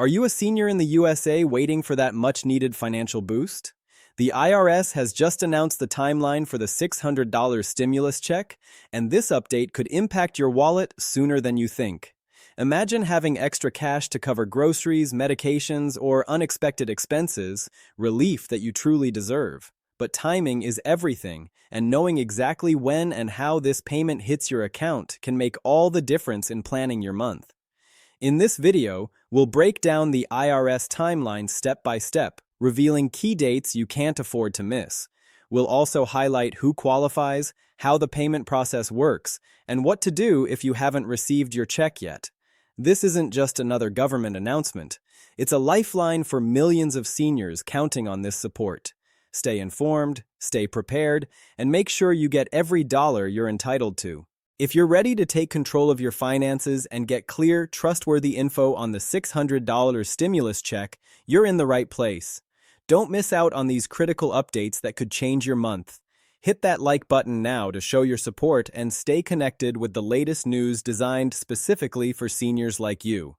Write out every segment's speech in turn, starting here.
Are you a senior in the USA waiting for that much-needed financial boost? The IRS has just announced the timeline for the $600 stimulus check, and this update could impact your wallet sooner than you think. Imagine having extra cash to cover groceries, medications, or unexpected expenses, relief that you truly deserve. But timing is everything, and knowing exactly when and how this payment hits your account can make all the difference in planning your month. In this video, we'll break down the IRS timeline step by step, revealing key dates you can't afford to miss. We'll also highlight who qualifies, how the payment process works, and what to do if you haven't received your check yet. This isn't just another government announcement. It's a lifeline for millions of seniors counting on this support. Stay informed, stay prepared, and make sure you get every dollar you're entitled to. If you're ready to take control of your finances and get clear, trustworthy info on the $600 stimulus check, you're in the right place. Don't miss out on these critical updates that could change your month. Hit that like button now to show your support and stay connected with the latest news designed specifically for seniors like you.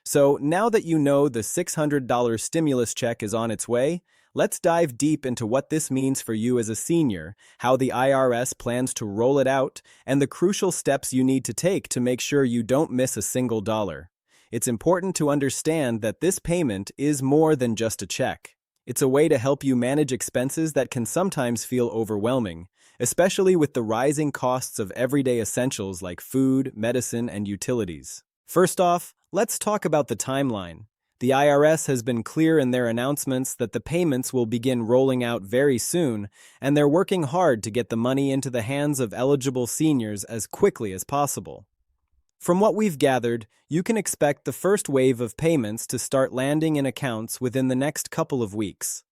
So, now that you know the $600 stimulus check is on its way, let's dive deep into what this means for you as a senior, how the IRS plans to roll it out, and the crucial steps you need to take to make sure you don't miss a single dollar. It's important to understand that this payment is more than just a check. It's a way to help you manage expenses that can sometimes feel overwhelming, especially with the rising costs of everyday essentials like food, medicine, and utilities. First off, let's talk about the timeline. The IRS has been clear in their announcements that the payments will begin rolling out very soon, and they're working hard to get the money into the hands of eligible seniors as quickly as possible. From what we've gathered, you can expect the first wave of payments to start landing in accounts within the next couple of weeks.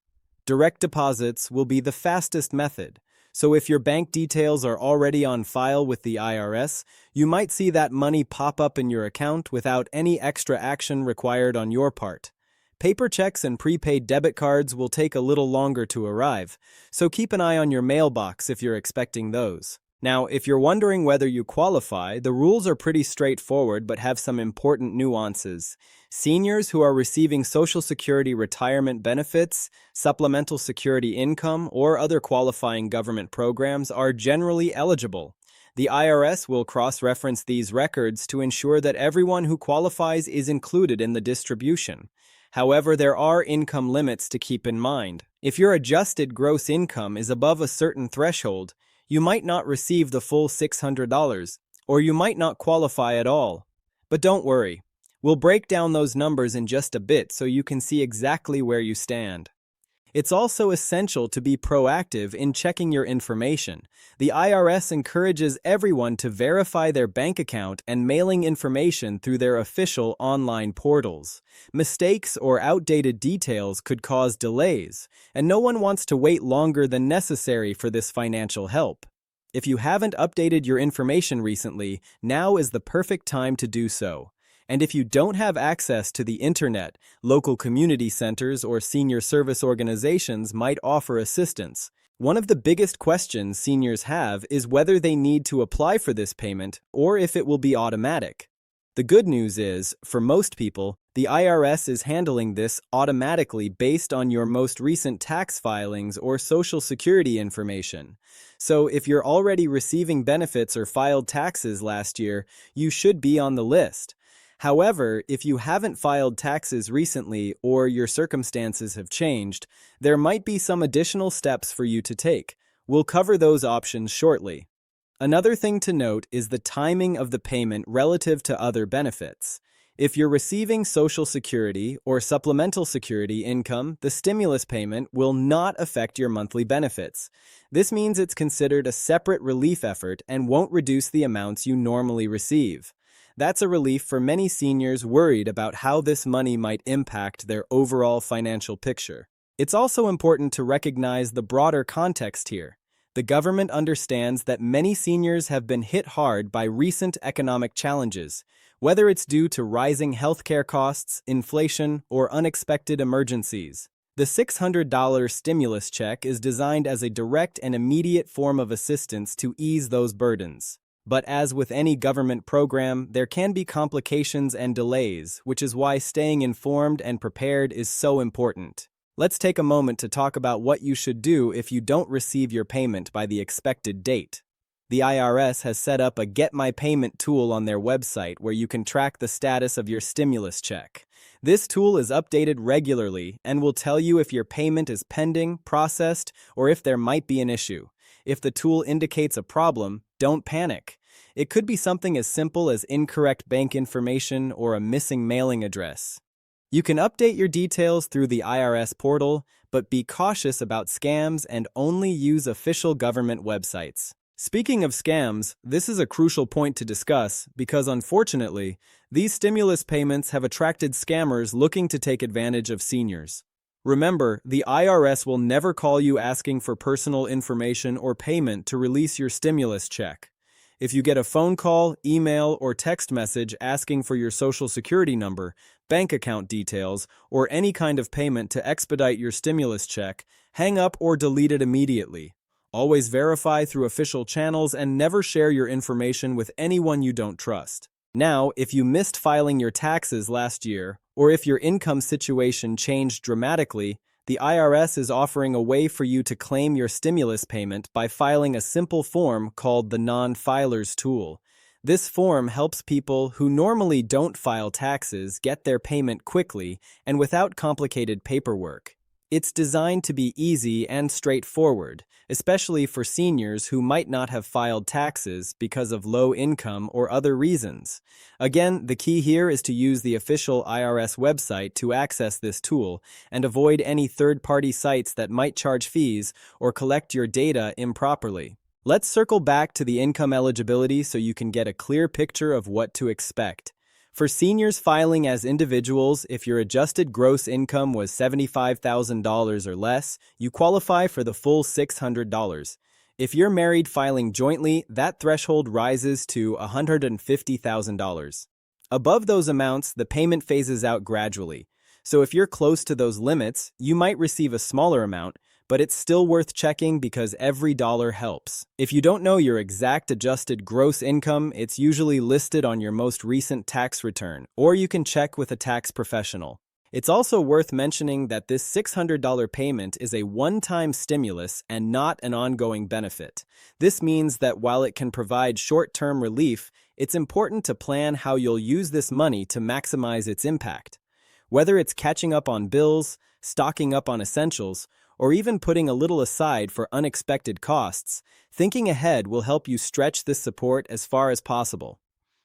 Direct deposits will be the fastest method, so if your bank details are already on file with the IRS, you might see that money pop up in your account without any extra action required on your part. Paper checks and prepaid debit cards will take a little longer to arrive, so keep an eye on your mailbox if you're expecting those. Now, if you're wondering whether you qualify, the rules are pretty straightforward but have some important nuances. Seniors who are receiving Social Security retirement benefits, supplemental security income, or other qualifying government programs are generally eligible. The IRS will cross-reference these records to ensure that everyone who qualifies is included in the distribution. However, there are income limits to keep in mind. If your adjusted gross income is above a certain threshold, you might not receive the full $600, or you might not qualify at all. But don't worry, we'll break down those numbers in just a bit so you can see exactly where you stand. It's also essential to be proactive in checking your information. The IRS encourages everyone to verify their bank account and mailing information through their official online portals. Mistakes or outdated details could cause delays, and no one wants to wait longer than necessary for this financial help. If you haven't updated your information recently, now is the perfect time to do so. And if you don't have access to the internet, local community centers or senior service organizations might offer assistance. One of the biggest questions seniors have is whether they need to apply for this payment or if it will be automatic. The good news is, for most people, the IRS is handling this automatically based on your most recent tax filings or Social Security information. So if you're already receiving benefits or filed taxes last year, you should be on the list. However, if you haven't filed taxes recently or your circumstances have changed, there might be some additional steps for you to take. We'll cover those options shortly. Another thing to note is the timing of the payment relative to other benefits. If you're receiving Social Security or supplemental security income, the stimulus payment will not affect your monthly benefits. This means it's considered a separate relief effort and won't reduce the amounts you normally receive. That's a relief for many seniors worried about how this money might impact their overall financial picture. It's also important to recognize the broader context here. The government understands that many seniors have been hit hard by recent economic challenges, whether it's due to rising healthcare costs, inflation, or unexpected emergencies. The $600 stimulus check is designed as a direct and immediate form of assistance to ease those burdens. But as with any government program, there can be complications and delays, which is why staying informed and prepared is so important. Let's take a moment to talk about what you should do if you don't receive your payment by the expected date. The IRS has set up a Get My Payment tool on their website where you can track the status of your stimulus check. This tool is updated regularly and will tell you if your payment is pending, processed, or if there might be an issue. If the tool indicates a problem, don't panic. It could be something as simple as incorrect bank information or a missing mailing address. You can update your details through the IRS portal, but be cautious about scams and only use official government websites. Speaking of scams, this is a crucial point to discuss because, unfortunately, these stimulus payments have attracted scammers looking to take advantage of seniors. Remember, the IRS will never call you asking for personal information or payment to release your stimulus check. If you get a phone call, email, or text message asking for your Social Security number, bank account details, or any kind of payment to expedite your stimulus check, hang up or delete it immediately. Always verify through official channels and never share your information with anyone you don't trust. Now, if you missed filing your taxes last year, or if your income situation changed dramatically, the IRS is offering a way for you to claim your stimulus payment by filing a simple form called the Non-Filers Tool. This form helps people who normally don't file taxes get their payment quickly and without complicated paperwork. It's designed to be easy and straightforward, especially for seniors who might not have filed taxes because of low income or other reasons. Again, the key here is to use the official IRS website to access this tool and avoid any third-party sites that might charge fees or collect your data improperly. Let's circle back to the income eligibility so you can get a clear picture of what to expect. For seniors filing as individuals, if your adjusted gross income was $75,000 or less, you qualify for the full $600. If you're married filing jointly, that threshold rises to $150,000. Above those amounts, the payment phases out gradually. So if you're close to those limits, you might receive a smaller amount, but it's still worth checking because every dollar helps. If you don't know your exact adjusted gross income, it's usually listed on your most recent tax return, or you can check with a tax professional. It's also worth mentioning that this $600 payment is a one-time stimulus and not an ongoing benefit. This means that while it can provide short-term relief, it's important to plan how you'll use this money to maximize its impact. Whether it's catching up on bills, stocking up on essentials, or even putting a little aside for unexpected costs, thinking ahead will help you stretch this support as far as possible.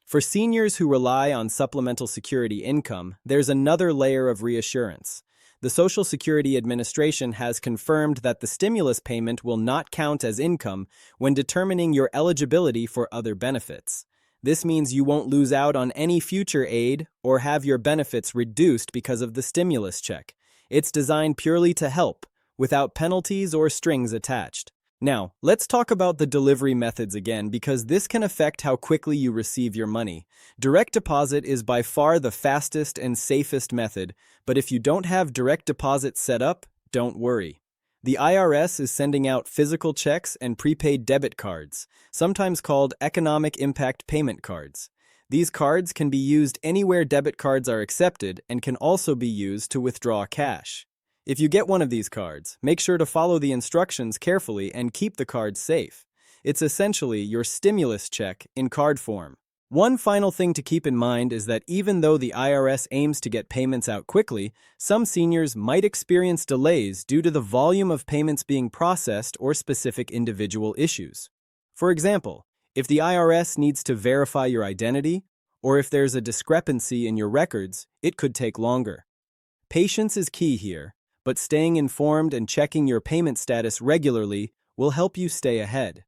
For seniors who rely on supplemental security income, there's another layer of reassurance. The Social Security Administration has confirmed that the stimulus payment will not count as income when determining your eligibility for other benefits. This means you won't lose out on any future aid or have your benefits reduced because of the stimulus check. It's designed purely to help, without penalties or strings attached. Now, let's talk about the delivery methods again because this can affect how quickly you receive your money. Direct deposit is by far the fastest and safest method, but if you don't have direct deposit set up, don't worry. The IRS is sending out physical checks and prepaid debit cards, sometimes called economic impact payment cards. These cards can be used anywhere debit cards are accepted and can also be used to withdraw cash. If you get one of these cards, make sure to follow the instructions carefully and keep the card safe. It's essentially your stimulus check in card form. One final thing to keep in mind is that even though the IRS aims to get payments out quickly, some seniors might experience delays due to the volume of payments being processed or specific individual issues. For example, if the IRS needs to verify your identity, or if there's a discrepancy in your records, it could take longer. Patience is key here, but staying informed and checking your payment status regularly will help you stay ahead.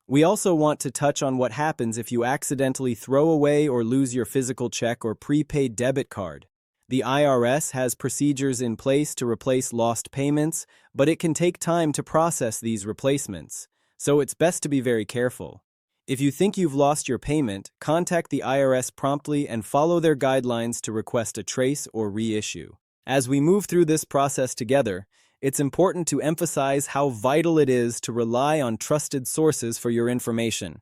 We also want to touch on what happens if you accidentally throw away or lose your physical check or prepaid debit card. The IRS has procedures in place to replace lost payments, but it can take time to process these replacements, so it's best to be very careful. If you think you've lost your payment, contact the IRS promptly and follow their guidelines to request a trace or reissue. As we move through this process together, it's important to emphasize how vital it is to rely on trusted sources for your information.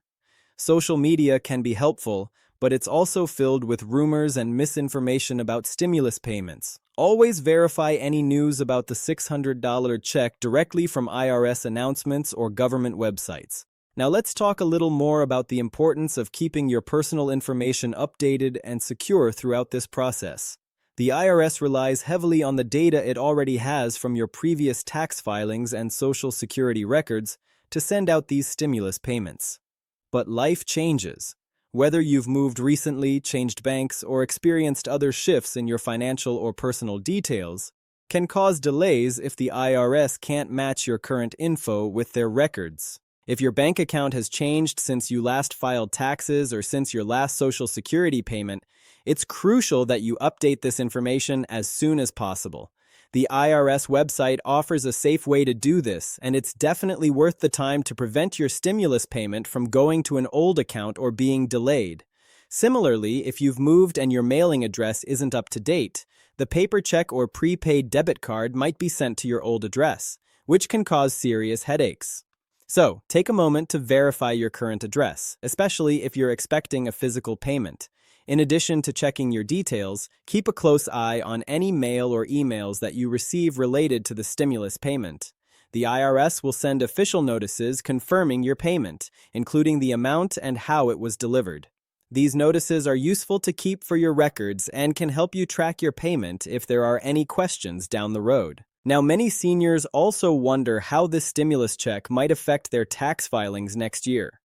Social media can be helpful, but it's also filled with rumors and misinformation about stimulus payments. Always verify any news about the $600 check directly from IRS announcements or government websites. Now let's talk a little more about the importance of keeping your personal information updated and secure throughout this process. The IRS relies heavily on the data it already has from your previous tax filings and Social Security records to send out these stimulus payments. But life changes. Whether you've moved recently, changed banks, or experienced other shifts in your financial or personal details, can cause delays if the IRS can't match your current info with their records. If your bank account has changed since you last filed taxes or since your last Social Security payment, it's crucial that you update this information as soon as possible. The IRS website offers a safe way to do this, and it's definitely worth the time to prevent your stimulus payment from going to an old account or being delayed. Similarly, if you've moved and your mailing address isn't up to date, the paper check or prepaid debit card might be sent to your old address, which can cause serious headaches. So, take a moment to verify your current address, especially if you're expecting a physical payment. In addition to checking your details, keep a close eye on any mail or emails that you receive related to the stimulus payment. The IRS will send official notices confirming your payment, including the amount and how it was delivered. These notices are useful to keep for your records and can help you track your payment if there are any questions down the road. Now, many seniors also wonder how this stimulus check might affect their tax filings next year.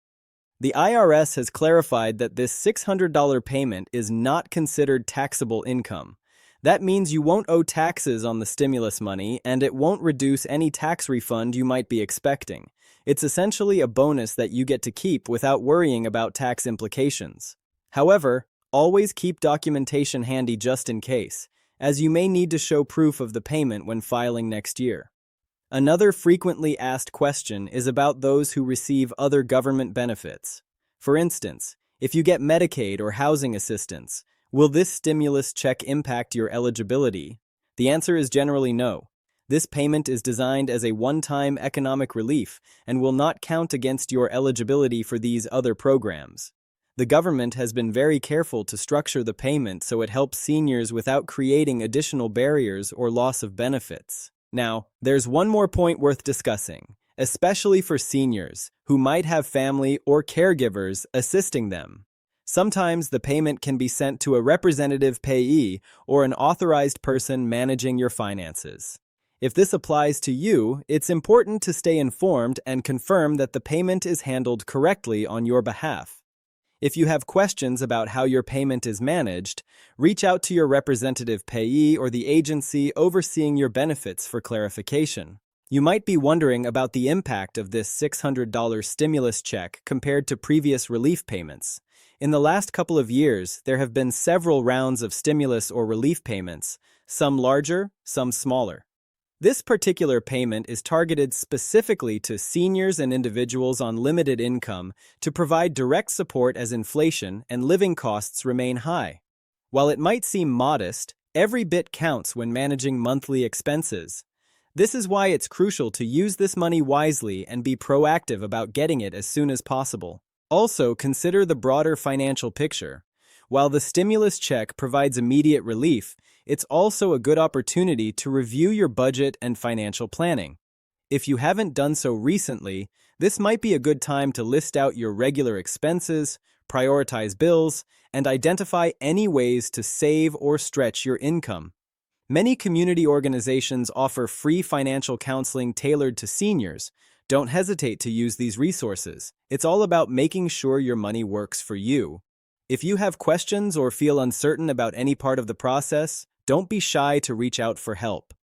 The IRS has clarified that this $600 payment is not considered taxable income. That means you won't owe taxes on the stimulus money, and it won't reduce any tax refund you might be expecting. It's essentially a bonus that you get to keep without worrying about tax implications. However, always keep documentation handy just in case, as you may need to show proof of the payment when filing next year. Another frequently asked question is about those who receive other government benefits. For instance, if you get Medicaid or housing assistance, will this stimulus check impact your eligibility? The answer is generally no. This payment is designed as a one-time economic relief and will not count against your eligibility for these other programs. The government has been very careful to structure the payment so it helps seniors without creating additional barriers or loss of benefits. Now, there's one more point worth discussing, especially for seniors who might have family or caregivers assisting them. Sometimes the payment can be sent to a representative payee or an authorized person managing your finances. If this applies to you, it's important to stay informed and confirm that the payment is handled correctly on your behalf. If you have questions about how your payment is managed, reach out to your representative payee or the agency overseeing your benefits for clarification. You might be wondering about the impact of this $600 stimulus check compared to previous relief payments. In the last couple of years, there have been several rounds of stimulus or relief payments, some larger, some smaller. This particular payment is targeted specifically to seniors and individuals on limited income to provide direct support as inflation and living costs remain high. While it might seem modest, every bit counts when managing monthly expenses. This is why it's crucial to use this money wisely and be proactive about getting it as soon as possible. Also, consider the broader financial picture. While the stimulus check provides immediate relief, it's also a good opportunity to review your budget and financial planning. If you haven't done so recently, this might be a good time to list out your regular expenses, prioritize bills, and identify any ways to save or stretch your income. Many community organizations offer free financial counseling tailored to seniors. Don't hesitate to use these resources. It's all about making sure your money works for you. If you have questions or feel uncertain about any part of the process, don't be shy to reach out for help.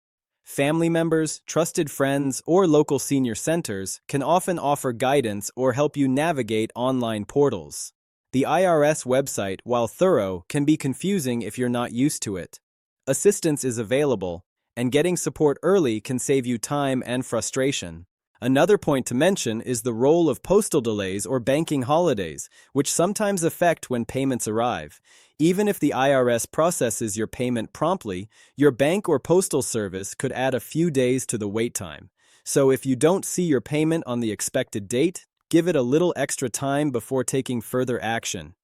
Family members, trusted friends, or local senior centers can often offer guidance or help you navigate online portals. The IRS website, while thorough, can be confusing if you're not used to it. Assistance is available, and getting support early can save you time and frustration. Another point to mention is the role of postal delays or banking holidays, which sometimes affect when payments arrive. Even if the IRS processes your payment promptly, your bank or postal service could add a few days to the wait time. So if you don't see your payment on the expected date, give it a little extra time before taking further action.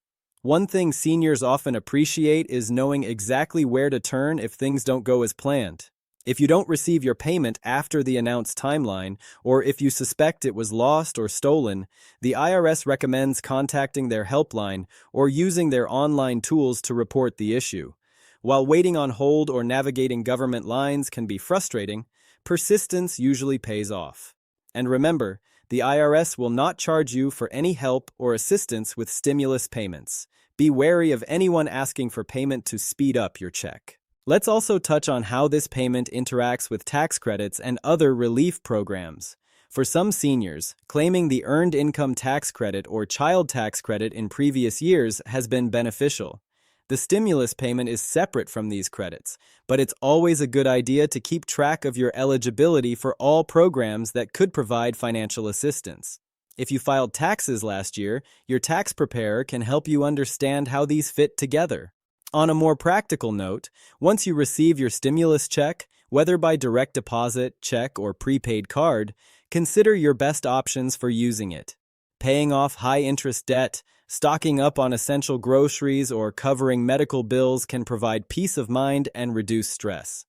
One thing seniors often appreciate is knowing exactly where to turn if things don't go as planned. If you don't receive your payment after the announced timeline, or if you suspect it was lost or stolen, the IRS recommends contacting their helpline or using their online tools to report the issue. While waiting on hold or navigating government lines can be frustrating, persistence usually pays off. And remember, the IRS will not charge you for any help or assistance with stimulus payments. Be wary of anyone asking for payment to speed up your check. Let's also touch on how this payment interacts with tax credits and other relief programs. For some seniors, claiming the Earned Income Tax Credit or Child Tax Credit in previous years has been beneficial. The stimulus payment is separate from these credits, but it's always a good idea to keep track of your eligibility for all programs that could provide financial assistance. If you filed taxes last year, your tax preparer can help you understand how these fit together. On a more practical note, once you receive your stimulus check, whether by direct deposit, check, or prepaid card, consider your best options for using it. Paying off high-interest debt, stocking up on essential groceries, or covering medical bills can provide peace of mind and reduce stress.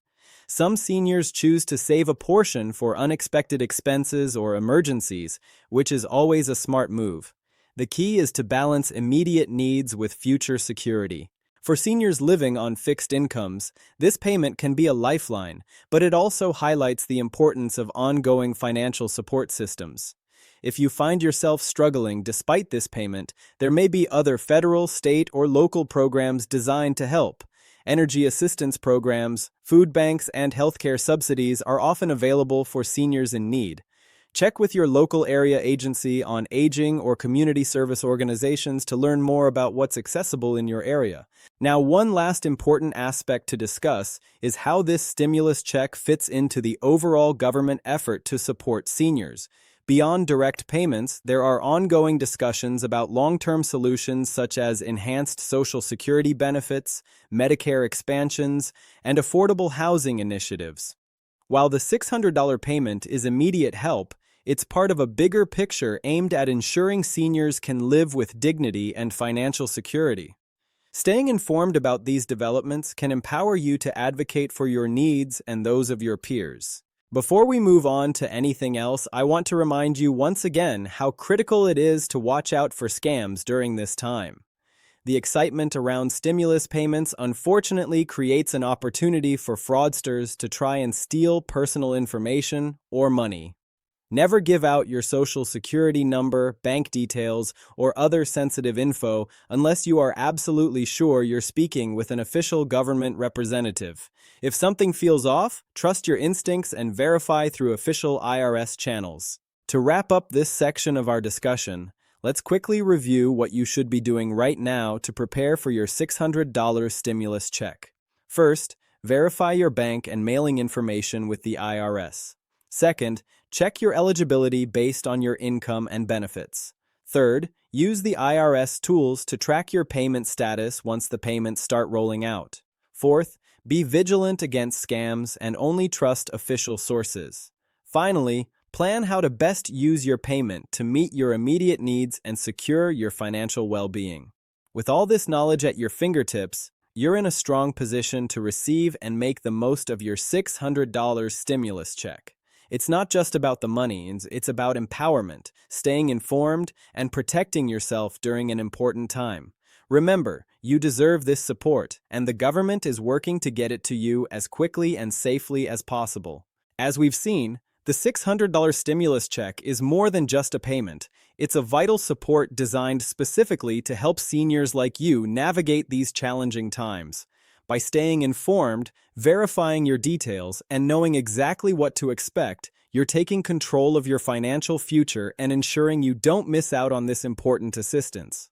Some seniors choose to save a portion for unexpected expenses or emergencies, which is always a smart move. The key is to balance immediate needs with future security. For seniors living on fixed incomes, this payment can be a lifeline, but it also highlights the importance of ongoing financial support systems. If you find yourself struggling despite this payment, there may be other federal, state, or local programs designed to help. Energy assistance programs, food banks, and healthcare subsidies are often available for seniors in need. Check with your local area agency on aging or community service organizations to learn more about what's accessible in your area. Now, one last important aspect to discuss is how this stimulus check fits into the overall government effort to support seniors. Beyond direct payments, there are ongoing discussions about long-term solutions such as enhanced Social Security benefits, Medicare expansions, and affordable housing initiatives. While the $600 payment is immediate help, it's part of a bigger picture aimed at ensuring seniors can live with dignity and financial security. Staying informed about these developments can empower you to advocate for your needs and those of your peers. Before we move on to anything else, I want to remind you once again how critical it is to watch out for scams during this time. The excitement around stimulus payments unfortunately creates an opportunity for fraudsters to try and steal personal information or money. Never give out your Social Security number, bank details, or other sensitive info unless you are absolutely sure you're speaking with an official government representative. If something feels off, trust your instincts and verify through official IRS channels. To wrap up this section of our discussion, let's quickly review what you should be doing right now to prepare for your $600 stimulus check. First, verify your bank and mailing information with the IRS. Second, check your eligibility based on your income and benefits. Third, use the IRS tools to track your payment status once the payments start rolling out. Fourth, be vigilant against scams and only trust official sources. Finally, plan how to best use your payment to meet your immediate needs and secure your financial well-being. With all this knowledge at your fingertips, you're in a strong position to receive and make the most of your $600 stimulus check. It's not just about the money, it's about empowerment, staying informed, and protecting yourself during an important time. Remember, you deserve this support, and the government is working to get it to you as quickly and safely as possible. As we've seen, the $600 stimulus check is more than just a payment. It's a vital support designed specifically to help seniors like you navigate these challenging times. By staying informed, verifying your details, and knowing exactly what to expect, you're taking control of your financial future and ensuring you don't miss out on this important assistance.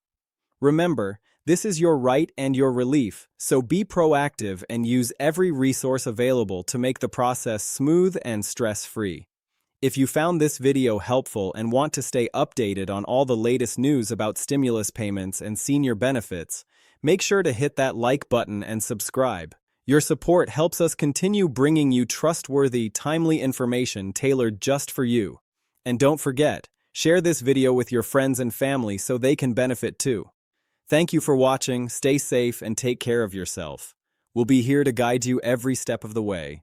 Remember, this is your right and your relief, so be proactive and use every resource available to make the process smooth and stress-free. If you found this video helpful and want to stay updated on all the latest news about stimulus payments and senior benefits, make sure to hit that like button and subscribe. Your support helps us continue bringing you trustworthy, timely information tailored just for you. And don't forget, Share this video with your friends and family so they can benefit too. Thank you for watching, stay safe, and take care of yourself. We'll be here to guide you every step of the way.